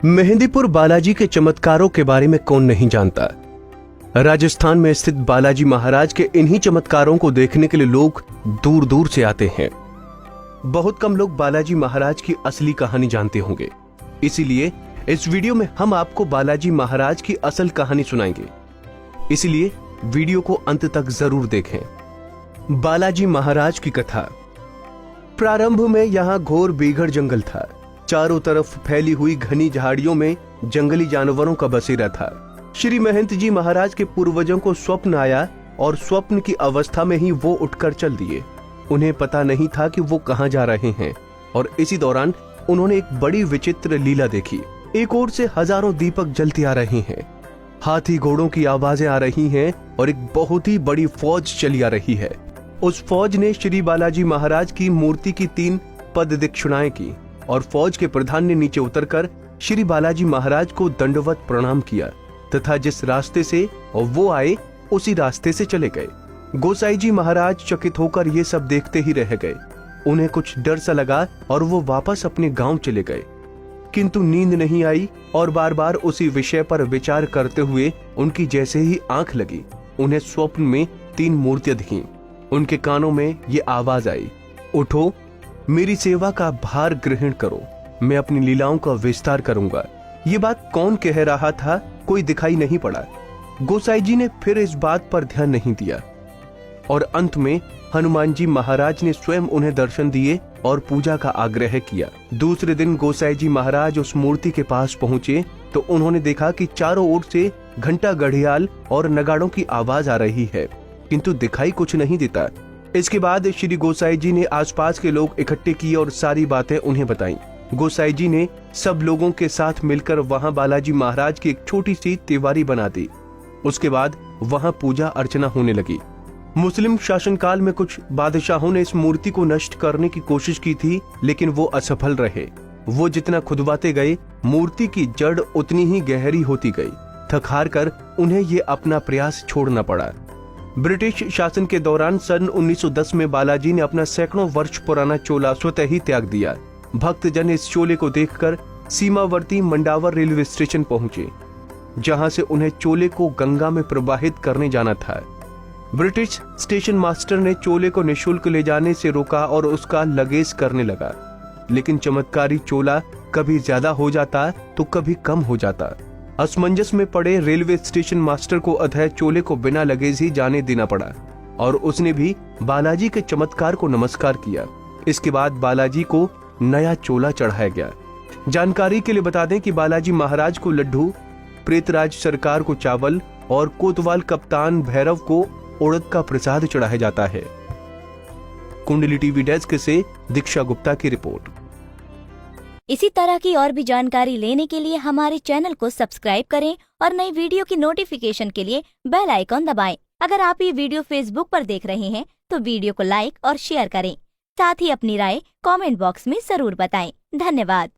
मेहंदीपुर बालाजी के चमत्कारों के बारे में कौन नहीं जानता। राजस्थान में स्थित बालाजी महाराज के इन्हीं चमत्कारों को देखने के लिए लोग दूर दूर से आते हैं। बहुत कम लोग बालाजी महाराज की असली कहानी जानते होंगे, इसीलिए इस वीडियो में हम आपको बालाजी महाराज की असल कहानी सुनाएंगे। इसलिए वीडियो को अंत तक जरूर देखें। बालाजी महाराज की कथा। प्रारंभ में यहाँ घोर बेघर जंगल था। चारों तरफ फैली हुई घनी झाड़ियों में जंगली जानवरों का बसेरा था। श्री महंत जी महाराज के पूर्वजों को स्वप्न आया और स्वप्न की अवस्था में ही वो उठकर चल दिए। उन्हें पता नहीं था कि वो कहाँ जा रहे हैं और इसी दौरान उन्होंने एक बड़ी विचित्र लीला देखी। एक ओर से हजारों दीपक जलते आ रहे हैं, हाथी घोड़ों की आवाजें आ रही हैं और एक बहुत ही बड़ी फौज चली आ रही है। उस फौज ने श्री बालाजी महाराज की मूर्ति की 3 पद दक्षिणाएं की और फौज के प्रधान ने नीचे उतरकर श्री बालाजी महाराज को दंडवत प्रणाम किया तथा जिस रास्ते से वो आए उसी रास्ते से चले गए। गोसाई जी महाराज चकित होकर ये सब देखते ही रह गए। उन्हें कुछ डर सा लगा और वो वापस अपने गांव चले गए, किंतु नींद नहीं आई और बार बार उसी विषय पर विचार करते हुए उनकी जैसे ही आंख लगी, उन्हें स्वप्न में 3 मूर्तियां दिखीं। उनके कानों में ये आवाज आई, उठो, मेरी सेवा का भार ग्रहण करो, मैं अपनी लीलाओं का विस्तार करूंगा। ये बात कौन कह रहा था, कोई दिखाई नहीं पड़ा। गोसाई जी ने फिर इस बात पर ध्यान नहीं दिया और अंत में हनुमान जी महाराज ने स्वयं उन्हें दर्शन दिए और पूजा का आग्रह किया। दूसरे दिन गोसाई जी महाराज उस मूर्ति के पास पहुंचे तो उन्होंने देखा कि चारों ओर से घंटा, घड़ियाल और नगाड़ों की आवाज आ रही है, किंतु दिखाई कुछ नहीं देता। इसके बाद श्री गोसाई जी ने आसपास के लोग इकट्ठे किए और सारी बातें उन्हें बताईं। गोसाई जी ने सब लोगों के साथ मिलकर वहां बालाजी महाराज की एक छोटी सी तिवारी बना दी। उसके बाद वहां पूजा अर्चना होने लगी। मुस्लिम शासनकाल में कुछ बादशाहों ने इस मूर्ति को नष्ट करने की कोशिश की थी, लेकिन वो असफल रहे। वो जितना खुदवाते गए, मूर्ति की जड़ उतनी ही गहरी होती गई। थक हार कर उन्हें ये अपना प्रयास छोड़ना पड़ा। ब्रिटिश शासन के दौरान सन 1910 में बालाजी ने अपना सैकड़ों वर्ष पुराना चोला स्वतः ही त्याग दिया। भक्तजन इस चोले को देखकर सीमावर्ती मंडावर रेलवे स्टेशन पहुंचे, जहां से उन्हें चोले को गंगा में प्रवाहित करने जाना था। ब्रिटिश स्टेशन मास्टर ने चोले को निःशुल्क ले जाने से रोका और उसका लगेज करने लगा, लेकिन चमत्कारी चोला कभी ज्यादा हो जाता तो कभी कम हो जाता। असमंजस में पड़े रेलवे स्टेशन मास्टर को अतः चोले को बिना लगेज ही जाने देना पड़ा और उसने भी बालाजी के चमत्कार को नमस्कार किया। इसके बाद बालाजी को नया चोला चढ़ाया गया। जानकारी के लिए बता दें कि बालाजी महाराज को लड्डू, प्रेतराज सरकार को चावल और कोतवाल कप्तान भैरव को उड़द का प्रसाद चढ़ाया जाता है। कुंडली टीवी डेस्क से दीक्षा गुप्ता की रिपोर्ट। इसी तरह की और भी जानकारी लेने के लिए हमारे चैनल को सब्सक्राइब करें और नई वीडियो की नोटिफिकेशन के लिए बेल आइकॉन दबाएं। अगर आप ये वीडियो फेसबुक पर देख रहे हैं तो वीडियो को लाइक और शेयर करें। साथ ही अपनी राय कमेंट बॉक्स में जरूर बताएं। धन्यवाद।